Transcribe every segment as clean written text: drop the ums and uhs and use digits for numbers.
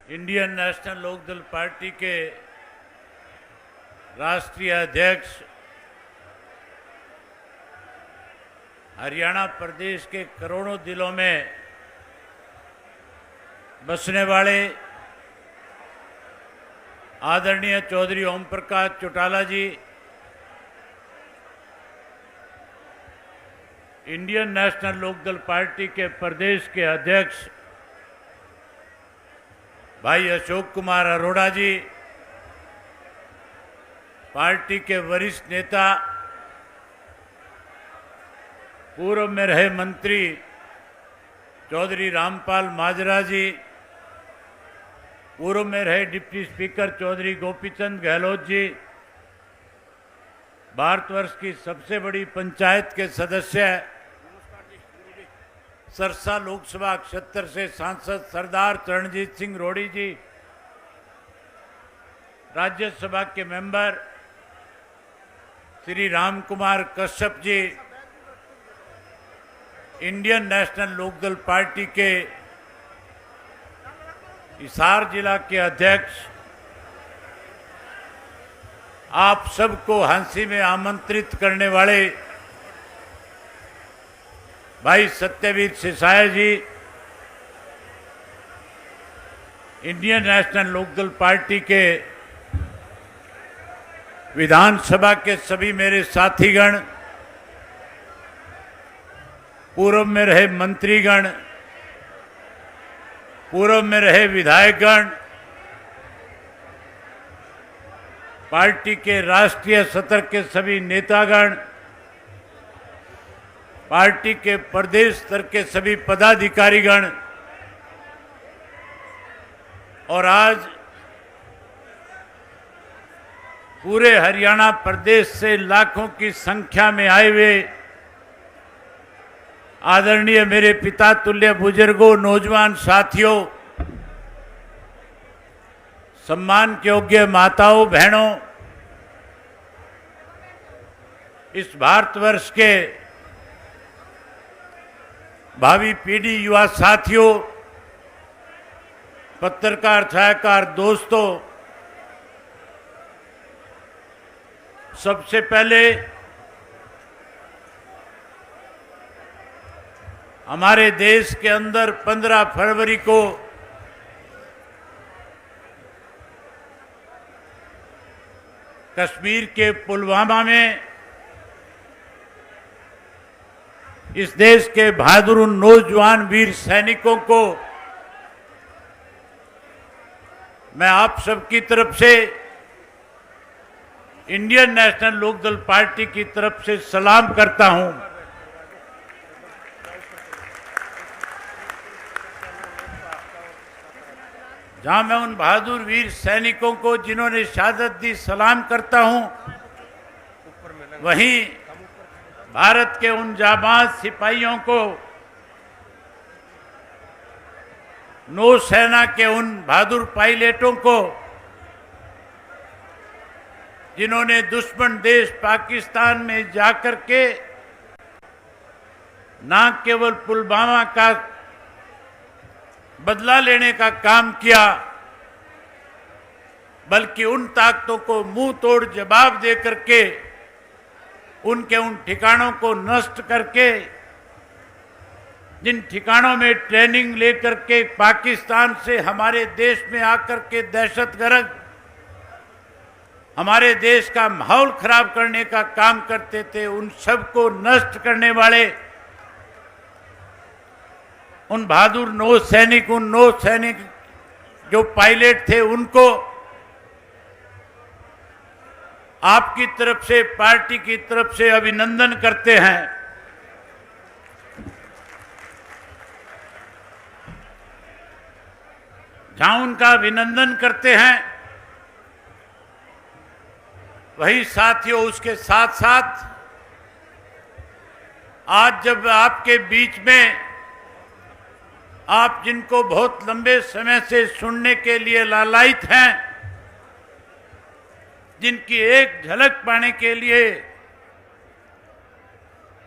Indian national Lokdal party के राष्ट्रीय अध्यक्ष, हरियाणा प्रदेश के करोड़ों दिलों में बसने वाले आदरणीय चौधरी ओम प्रकाश चौटाला जी, इंडियन नेशनल लोकदल पार्टी के प्रदेश के अध्यक्ष भाई अशोक कुमार अरोड़ा जी, पार्टी के वरिष्ठ नेता, पूर्व में रहे मंत्री चौधरी रामपाल माजरा जी, पूर्व में रहे डिप्टी स्पीकर चौधरी गोपीचंद गहलोत जी, भारतवर्ष की सबसे बड़ी पंचायत के सदस्य सरसा लोकसभा क्षेत्र से सांसद सरदार चरणजीत सिंह रोड़ी जी, राज्यसभा के member Shri Ram Kumar Kashyap ji, Indian national Lokdal party के हिसार जिला के अध्यक्ष, आप सबको हंसी में आमंत्रित करने वाले भाई सत्यवीर सिसाया जी, इंडियन नेशनल लोकदल पार्टी के विधानसभा के सभी मेरे साथीगण, पूर्व में रहे मंत्रीगण, पूर्व में रहे विधायकगण, पार्टी के राष्ट्रीय सत्र के सभी नेतागण, पार्टी के प्रदेश स्तर के सभी पदाधिकारीगण और आज पूरे हरियाणा प्रदेश से लाखों की संख्या में आए हुए आदरणीय मेरे पिता तुल्य बुजुर्गों, नौजवान साथियों, सम्मान के योग्य माताओं, बहनों, इस भारतवर्ष के भावी पीढ़ी, युवा साथियों, पत्रकार, छायाकार दोस्तों, सबसे पहले हमारे देश के अंदर 15 फरवरी को कश्मीर के पुलवामा में इस देश के बहादुर नौजवान वीर सैनिकों को मैं आप सबकी तरफ से, इंडियन नेशनल लोकदल पार्टी की तरफ से सलाम करता हूं। जहां मैं उन बहादुर वीर सैनिकों को जिन्होंने शहादत दी सलाम करता हूं, वहीं भारत के उन जाबाज सिपाहियों को, नौसेना के उन बहादुर पायलटों को जिन्होंने दुश्मन देश पाकिस्तान में जाकर के न केवल पुलवामा का बदला लेने का काम किया, बल्कि उन ताकतों को मुंह तोड़ जवाब दे करके उनके उन ठिकानों को नष्ट करके, जिन ठिकानों में ट्रेनिंग लेकर के पाकिस्तान से हमारे देश में आकर के दहशतगर्द हमारे देश का माहौल खराब करने का काम करते थे, उन सब को नष्ट करने वाले उन बहादुर नौसैनिक जो पायलट थे, उनको आपकी तरफ से, पार्टी की तरफ से अभिनंदन करते हैं। जहां उनका अभिनंदन करते हैं, वही साथियों, उसके साथ साथ आज जब आपके बीच में आप जिनको बहुत लंबे समय से सुनने के लिए लालायित हैं, जिनकी एक झलक पाने के लिए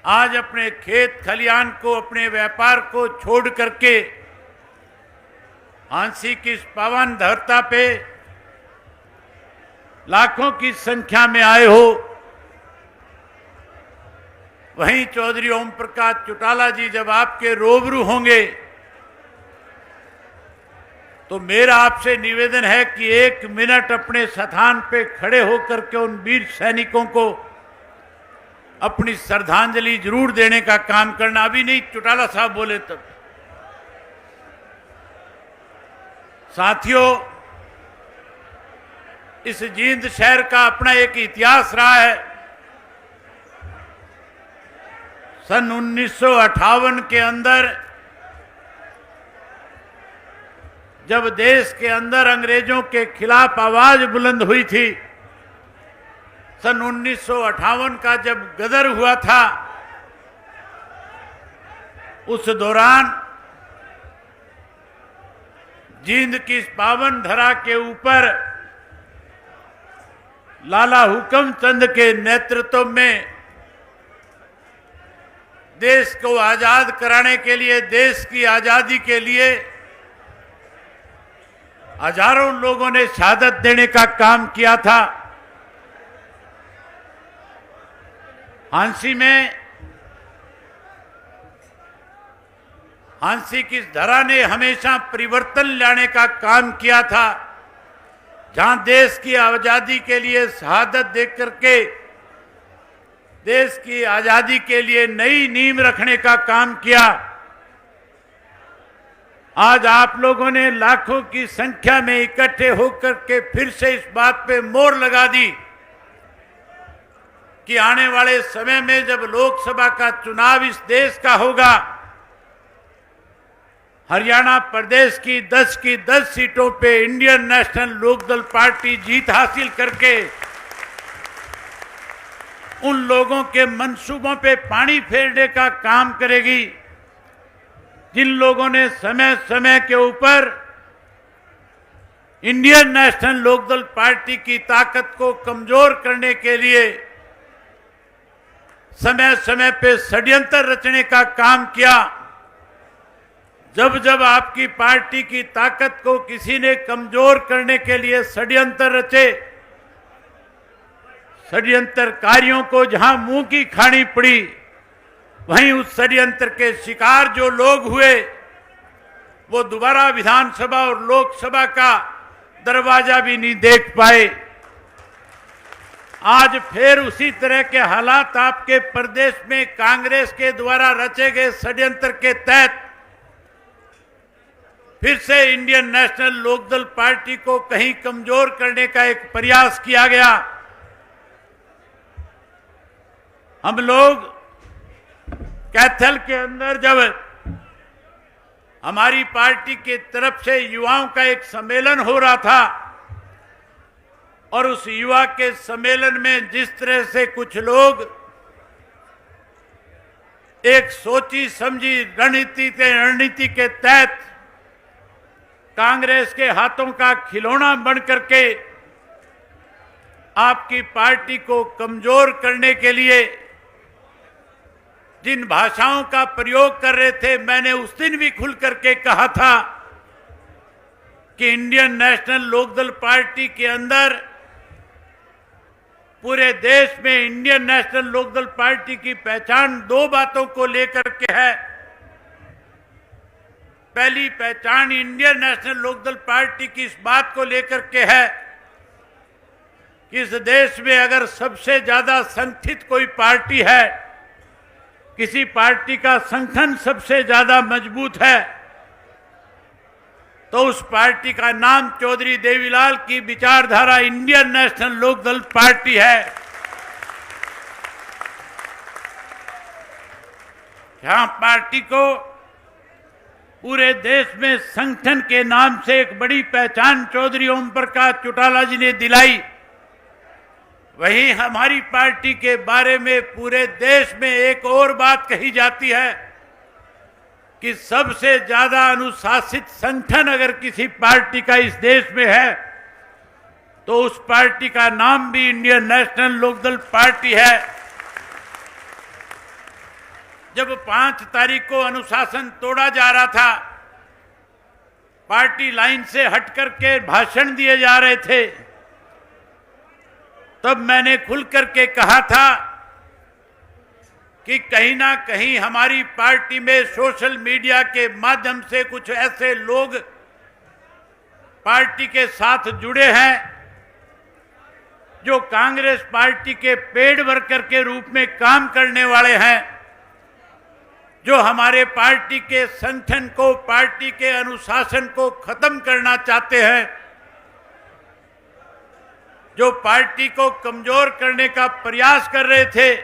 आज अपने खेत खलियान को, अपने व्यापार को छोड़ करके झांसी की इस पावन धरता पे लाखों की संख्या में आए हो, वहीं चौधरी ओम प्रकाश चौटाला जी जब आपके रूबरू होंगे तो मेरा आपसे निवेदन है कि 1 मिनट अपने स्थान पे खड़े होकर के उन वीर सैनिकों को अपनी श्रद्धांजलि जरूर देने का काम करना। अभी नहीं, चौटाला साहब बोले तब। साथियों, इस जींद शहर का अपना एक इतिहास रहा है। सन 1958 के अंदर जब देश के अंदर अंग्रेजों के खिलाफ आवाज बुलंद हुई थी, सन 1958 का जब गदर हुआ था, उस दौरान जींद की इस पावन धरा के ऊपर लाला हुक्म चंद के नेतृत्व में देश को आजाद कराने के लिए, देश की आजादी के लिए हजारों लोगों ने शहादत देने का काम किया था। झांसी की इस धरा ने हमेशा परिवर्तन लाने का काम किया था, जहां देश की आजादी के लिए शहादत दे करके देश की आजादी के लिए नई नींव रखने का काम किया। आज आप लोगों ने लाखों की संख्या में इकट्ठे होकर के फिर से इस बात पे मोहर लगा दी कि आने वाले समय में जब लोकसभा का चुनाव इस देश का होगा, हरियाणा प्रदेश की 10 सीटों पे इंडियन नेशनल लोकदल पार्टी जीत हासिल करके उन लोगों के मंसूबों पे पानी फेरने का काम करेगी जिन लोगों ने समय समय के ऊपर इंडियन नेशनल लोकदल पार्टी की ताकत को कमजोर करने के लिए समय समय पे षड्यंत्र रचने का काम किया। जब जब आपकी पार्टी की ताकत को किसी ने कमजोर करने के लिए षड्यंत्र रचे, षड्यंत्रकारियों को जहां मुंह की खानी पड़ी, वहीं उस षड्यंत्र के शिकार जो लोग हुए वो दोबारा विधानसभा और लोकसभा का दरवाजा भी नहीं देख पाए। आज फिर उसी तरह के हालात आपके प्रदेश में कांग्रेस के द्वारा रचे गए षड्यंत्र के तहत फिर से इंडियन नेशनल लोकदल पार्टी को कहीं कमजोर करने का एक प्रयास किया गया। हम लोग कैथल के अंदर जब हमारी पार्टी की तरफ से युवाओं का एक सम्मेलन हो रहा था और उस युवा के सम्मेलन में जिस तरह से कुछ लोग एक सोची समझी रणनीति के तहत कांग्रेस के हाथों का खिलौना बन करके आपकी पार्टी को कमजोर करने के लिए जिन भाषाओं का प्रयोग कर रहे थे, मैंने उस दिन भी खुल करके कहा था कि इंडियन नेशनल लोकदल पार्टी के अंदर पूरे देश में इंडियन नेशनल लोकदल पार्टी की पहचान 2 बातों को लेकर के है। पहली पहचान इंडियन नेशनल लोकदल पार्टी की इस बात को लेकर के है कि इस देश में अगर सबसे ज्यादा संगठित कोई पार्टी है, किसी पार्टी का संगठन सबसे ज्यादा मजबूत है, तो उस पार्टी का नाम चौधरी देवीलाल की विचारधारा इंडियन नेशनल लोकदल पार्टी है। यहां पार्टी को पूरे देश में संगठन के नाम से एक बड़ी पहचान चौधरी ओम प्रकाश चौटाला जी ने दिलाई, वहीं हमारी पार्टी के बारे में पूरे देश में एक और बात कही जाती है कि सबसे ज्यादा अनुशासित संगठन अगर किसी पार्टी का इस देश में है तो उस पार्टी का नाम भी इंडियन नेशनल लोकदल पार्टी है। जब 5 तारीख को अनुशासन तोड़ा जा रहा था पार्टी लाइन से हट करके भाषण दिए जा रहे थे, तब मैंने खुल करके कहा था कि कहीं ना कहीं हमारी पार्टी में सोशल मीडिया के माध्यम से कुछ ऐसे लोग पार्टी के साथ जुड़े हैं जो कांग्रेस पार्टी के पेड वर्कर के रूप में काम करने वाले हैं, जो हमारे पार्टी के संगठन को, पार्टी के अनुशासन को खत्म करना चाहते हैं, जो पार्टी को कमजोर करने का प्रयास कर रहे थे।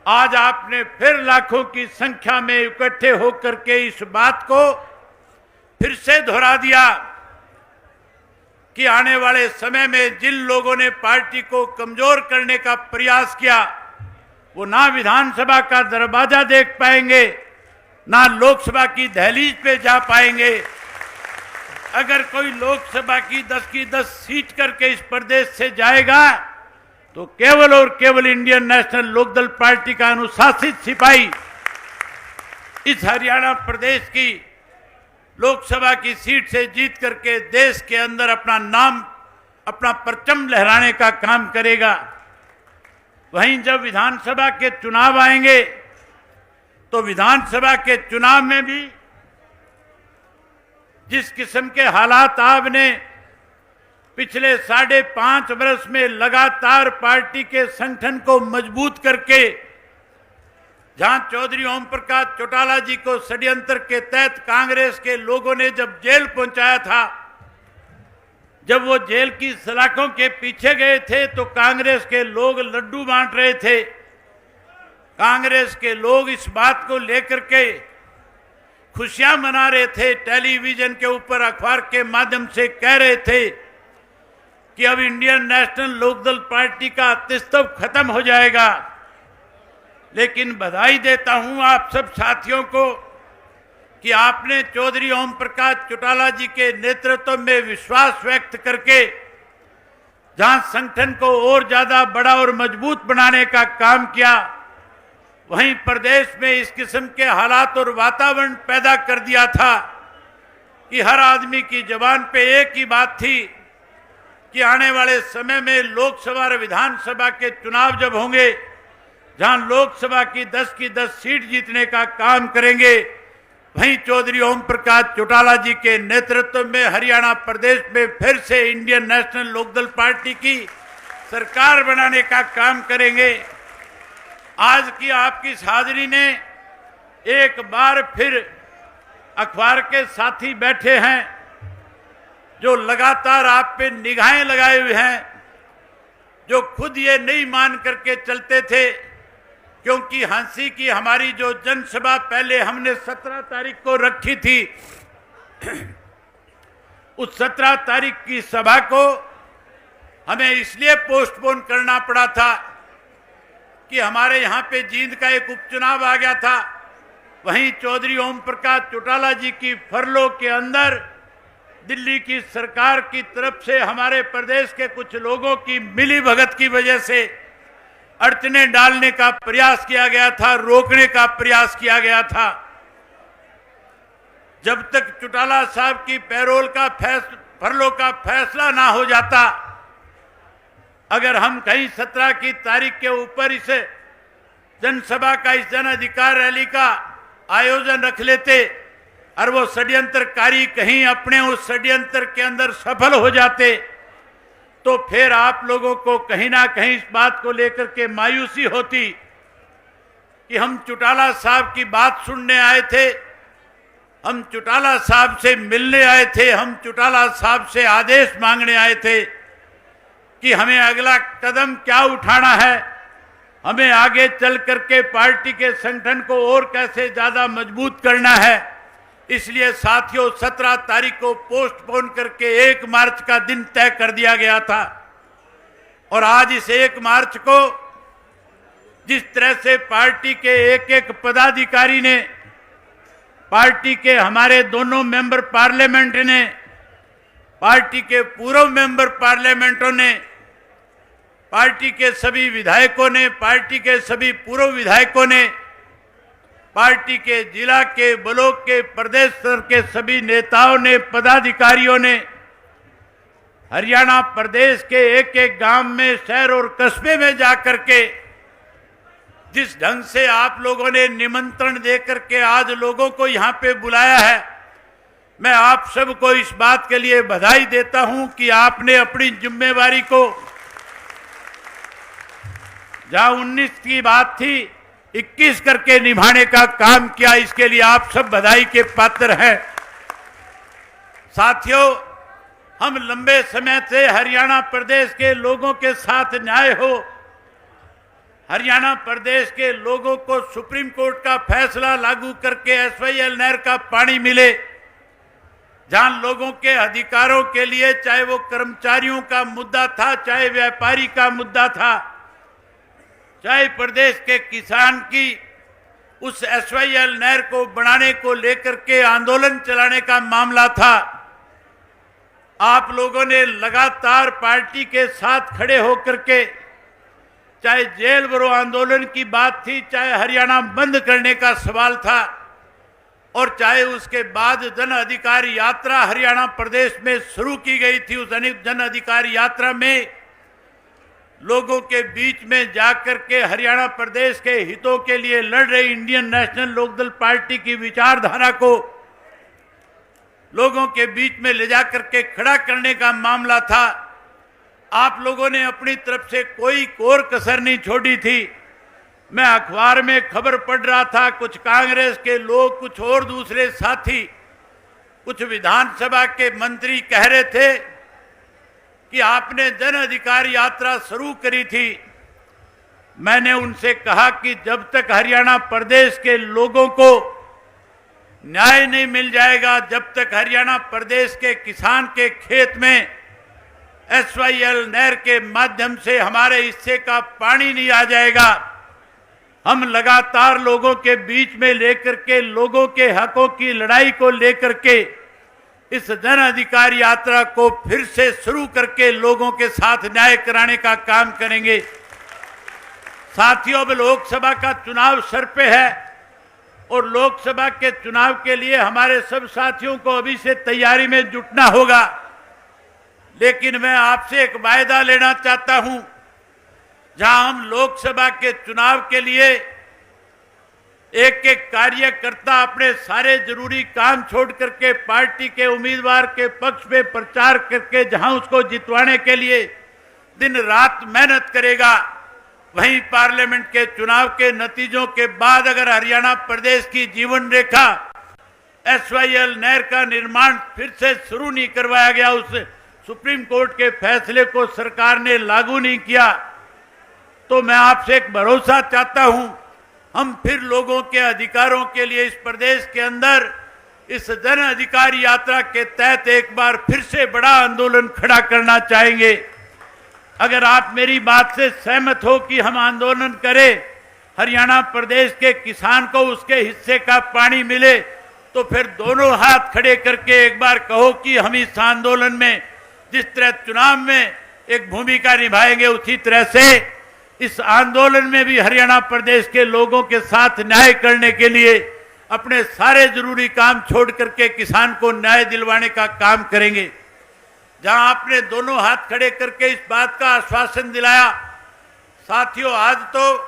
आज आपने फिर लाखों की संख्या में इकट्ठे होकर के इस बात को फिर से दोहरा दिया कि आने वाले समय में जिन लोगों ने पार्टी को कमजोर करने का प्रयास किया वो ना विधानसभा का दरवाजा देख पाएंगे, ना लोकसभा की दहलीज पे जा पाएंगे। अगर कोई लोकसभा की 10 सीट करके इस प्रदेश से जाएगा तो केवल और केवल इंडियन नेशनल लोकदल पार्टी का अनुशासित सिपाही इस हरियाणा प्रदेश की लोकसभा की सीट से जीत करके देश के अंदर अपना नाम, अपना परचम लहराने का काम करेगा। वहीं जब विधानसभा के चुनाव आएंगे तो विधानसभा के चुनाव में भी जिस किस्म के हालात आपने पिछले 5.5 वर्ष में लगातार पार्टी के संगठन को मजबूत करके, जहां चौधरी ओम प्रकाश चौटाला जी को षड्यंत्र के तहत कांग्रेस के लोगों ने जब जेल पहुंचाया था, जब वो जेल की सलाखों के पीछे गए थे तो कांग्रेस के लोग लड्डू बांट रहे थे। कांग्रेस के लोग इस बात को लेकर के खुशियां मना रहे थे, टेलीविजन के ऊपर अखबार के माध्यम से कह रहे थे कि अब इंडियन नेशनल लोकदल पार्टी का अस्तित्व खत्म हो जाएगा। लेकिन बधाई देता हूं आप सब साथियों को कि आपने चौधरी ओम प्रकाश चौटाला जी के नेतृत्व में विश्वास व्यक्त करके जहां संगठन को और ज्यादा बड़ा और मजबूत बनाने का काम किया, वहीं प्रदेश में इस किस्म के हालात और वातावरण पैदा कर दिया था कि हर आदमी की जुबान पे एक ही बात थी कि आने वाले समय में लोकसभा और विधानसभा के चुनाव जब होंगे, जहां लोकसभा की 10 सीट जीतने का काम करेंगे, वहीं चौधरी ओम प्रकाश चौटाला जी के नेतृत्व में हरियाणा प्रदेश में फिर से इंडियन नेशनल लोकदल पार्टी की सरकार बनाने का काम करेंगे। आज की आपकी हाजिरी ने एक बार फिर अखबार के साथी बैठे हैं जो लगातार आप पे निगाहें लगाए हुए हैं, जो खुद ये नहीं मान करके चलते थे, क्योंकि हंसी की हमारी जो जनसभा पहले हमने 17 तारीख को रखी थी, उस 17 तारीख की सभा को हमें इसलिए पोस्टपोन करना पड़ा था कि हमारे यहाँ पे जींद का एक उपचुनाव आ गया था। वहीं चौधरी ओम प्रकाश चौटाला जी की फरलो के अंदर दिल्ली की सरकार की तरफ से हमारे प्रदेश के कुछ लोगों की मिली भगत की वजह से अड़चने डालने का प्रयास किया गया था, रोकने का प्रयास किया गया था। जब तक चौटाला साहब की पैरोल का फरलो का फैसला ना हो जाता, अगर हम कहीं 17 की तारीख के ऊपर इस जनसभा का, इस जन अधिकार रैली का आयोजन रख लेते और वो षड्यंत्रकारी कहीं अपने उस षड्यंत्र के अंदर सफल हो जाते, तो फिर आप लोगों को कहीं ना कहीं इस बात को लेकर के मायूसी होती कि हम चौटाला साहब की बात सुनने आए थे, हम चौटाला साहब से मिलने आए थे, हम चौटाला साहब से आदेश मांगने आए थे कि हमें अगला कदम क्या उठाना है, हमें आगे चल करके पार्टी के संगठन को और कैसे ज्यादा मजबूत करना है। इसलिए साथियों 17 तारीख को पोस्टपोन करके 1 मार्च का दिन तय कर दिया गया था। और आज इस 1 मार्च को जिस तरह से पार्टी के एक पदाधिकारी ने, पार्टी के हमारे दोनों मेंबर पार्लियामेंट ने, पार्टी के पूर्व मेंबर पार्लियामेंटों ने, पार्टी के सभी विधायकों ने, पार्टी के सभी पूर्व विधायकों ने पार्टी के जिला के, ब्लॉक के, प्रदेश स्तर के सभी नेताओं ने, पदाधिकारियों ने हरियाणा प्रदेश के एक एक गांव में, शहर और कस्बे में जाकर के जिस ढंग से आप लोगों ने निमंत्रण देकर के आज लोगों को यहां पे बुलाया है, मैं आप सबको इस बात के लिए बधाई देता हूं कि आपने अपनी जिम्मेवारी को, जहां 19 की बात थी, 21 करके निभाने का काम किया। इसके लिए आप सब बधाई के पात्र हैं। साथियों, हम लंबे समय से हरियाणा प्रदेश के लोगों के साथ न्याय हो, हरियाणा प्रदेश के लोगों को सुप्रीम कोर्ट का फैसला लागू करके एसवाईएल नहर का पानी मिले, जहां लोगों के अधिकारों के लिए, चाहे वो कर्मचारियों का मुद्दा था, चाहे व्यापारी का मुद्दा था, चाहे प्रदेश के किसान की उस एसवाईएल नहर को बनाने को लेकर के आंदोलन चलाने का मामला था, आप लोगों ने लगातार पार्टी के साथ खड़े होकर के, चाहे जेल भरो आंदोलन की बात थी, चाहे हरियाणा बंद करने का सवाल था, और चाहे उसके बाद जन अधिकार यात्रा हरियाणा प्रदेश में शुरू की गई थी। उस जन अधिकार यात्रा में लोगों के बीच में जाकर के हरियाणा प्रदेश के हितों के लिए लड़ रही इंडियन नेशनल लोकदल पार्टी की विचारधारा को लोगों के बीच में ले जाकर के खड़ा करने का मामला था। आप लोगों ने अपनी तरफ से कोई कोर कसर नहीं छोड़ी थी। मैं अखबार में खबर पढ़ रहा था, कुछ कांग्रेस के लोग, कुछ और दूसरे साथी, कुछ विधानसभा के मंत्री कह रहे थे कि आपने जन अधिकार यात्रा शुरू करी थी। मैंने उनसे कहा कि जब तक हरियाणा प्रदेश के लोगों को न्याय नहीं मिल जाएगा, जब तक हरियाणा प्रदेश के किसान के खेत में एसवाईएल नहर के माध्यम से हमारे हिस्से का पानी नहीं आ जाएगा, हम लगातार लोगों के बीच में लेकर के, लोगों के हकों की लड़ाई को लेकर के इस जन अधिकार यात्रा को फिर से शुरू करके लोगों के साथ न्याय कराने का काम करेंगे। साथियों, अब लोकसभा का चुनाव सर पे है और लोकसभा के चुनाव के लिए हमारे सब साथियों को अभी से तैयारी में जुटना होगा। लेकिन मैं आपसे एक वायदा लेना चाहता हूं, जहां हम लोकसभा के चुनाव के लिए एक एक कार्यकर्ता अपने सारे जरूरी काम छोड़ करके पार्टी के उम्मीदवार के पक्ष में प्रचार करके जहां उसको जितवाने के लिए दिन रात मेहनत करेगा, वहीं पार्लियामेंट के चुनाव के नतीजों के बाद अगर हरियाणा प्रदेश की जीवन रेखा एसवाईएल नहर का निर्माण फिर से शुरू नहीं करवाया गया, उस सुप्रीम कोर्ट के फैसले को सरकार ने लागू नहीं किया, तो मैं आपसे एक भरोसा चाहता हूं, हम फिर लोगों के अधिकारों के लिए इस प्रदेश के अंदर इस जन अधिकार यात्रा के तहत एक बार फिर से बड़ा आंदोलन खड़ा करना चाहेंगे। अगर आप मेरी बात से सहमत हो कि हम आंदोलन करें, हरियाणा प्रदेश के किसान को उसके हिस्से का पानी मिले, तो फिर दोनों हाथ खड़े करके एक बार कहो कि हम इस आंदोलन में जिस तरह चुनाव में एक भूमिका निभाएंगे, उसी तरह से इस आंदोलन में भी हरियाणा प्रदेश के लोगों के साथ न्याय करने के लिए अपने सारे जरूरी काम छोड़ करके किसान को न्याय दिलवाने का काम करेंगे। जहां आपने दोनों हाथ खड़े करके इस बात का आश्वासन दिलाया, साथियों, आज तो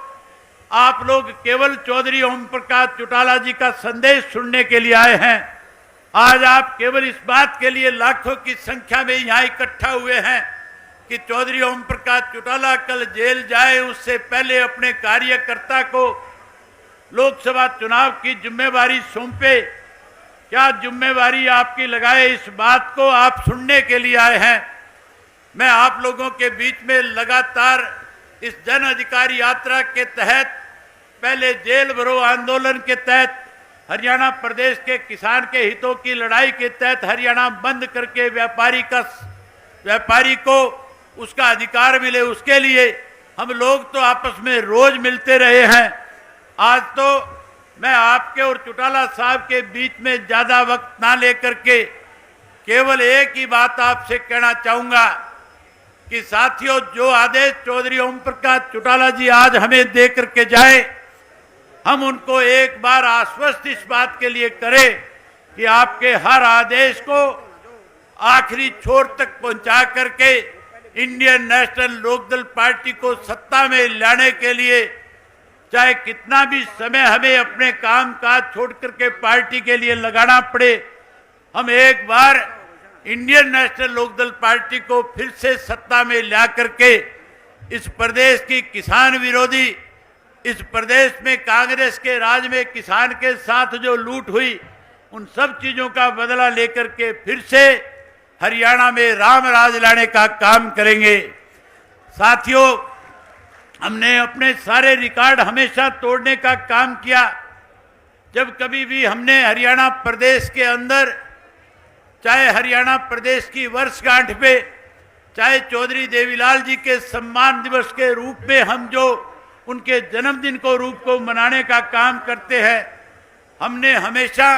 आप लोग केवल चौधरी ओम प्रकाश चौटाला जी का संदेश सुनने के लिए आए हैं। आज आप केवल इस बात के लिए लाखों की संख्या में यहां इकट्ठा हुए हैं कि चौधरी ओम प्रकाश चौटाला कल जेल जाए, उससे पहले अपने कार्यकर्ता को लोकसभा चुनाव की जिम्मेवारी सौंपे। क्या जिम्मेवारी आपकी लगाए, इस बात को आप सुनने के लिए आए हैं। मैं आप लोगों के बीच में लगातार इस जन अधिकार यात्रा के तहत, पहले जेल भरो आंदोलन के तहत, हरियाणा प्रदेश के किसान के हितों की लड़ाई के तहत हरियाणा बंद करके व्यापारी को उसका अधिकार मिले, उसके लिए हम लोग तो आपस में रोज मिलते रहे हैं। आज तो मैं आपके और चौटाला साहब के बीच में ज्यादा वक्त ना लेकर के केवल एक ही बात आपसे कहना चाहूंगा कि साथियों, जो आदेश चौधरी ओम प्रकाश चौटाला जी आज हमें दे करके जाए, हम उनको एक बार आश्वस्त इस बात के लिए करें कि आपके हर आदेश को आखिरी छोर तक पहुंचा करके इंडियन नेशनल लोकदल पार्टी को सत्ता में लाने के लिए चाहे कितना भी समय हमें अपने काम काज छोड़ करके पार्टी के लिए लगाना पड़े, हम एक बार इंडियन नेशनल लोकदल पार्टी को फिर से सत्ता में ला करके इस प्रदेश की किसान विरोधी, इस प्रदेश में कांग्रेस के राज में किसान के साथ जो लूट हुई, उन सब चीजों का बदला लेकर के फिर से हरियाणा में राम राज लाने का काम करेंगे। साथियों, हमने अपने सारे रिकॉर्ड हमेशा तोड़ने का काम किया। जब कभी भी हमने हरियाणा प्रदेश के अंदर, चाहे हरियाणा प्रदेश की वर्षगांठ पे, चाहे चौधरी देवीलाल जी के सम्मान दिवस के रूप में हम जो उनके जन्मदिन को रूप को मनाने का काम करते हैं, हमने हमेशा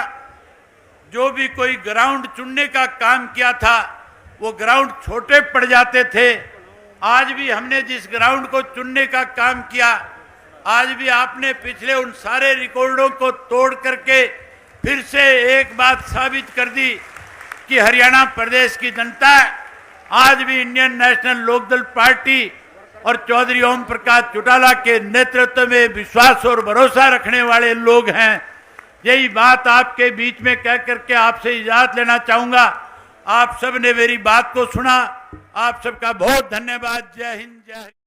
जो भी कोई ग्राउंड चुनने का काम किया था वो ग्राउंड छोटे पड़ जाते थे। आज भी हमने जिस ग्राउंड को चुनने का काम किया, आज भी आपने पिछले उन सारे रिकॉर्डों को तोड़ करके फिर से एक बात साबित कर दी कि हरियाणा प्रदेश की जनता आज भी इंडियन नेशनल लोकदल पार्टी और चौधरी ओम प्रकाश चौटाला के नेतृत्व में विश्वास और भरोसा रखने वाले लोग हैं। यही बात आपके बीच में कह करके आपसे इजाजत लेना चाहूंगा। आप सब ने मेरी बात को सुना। आप सबका बहुत धन्यवाद। जय हिंद, जय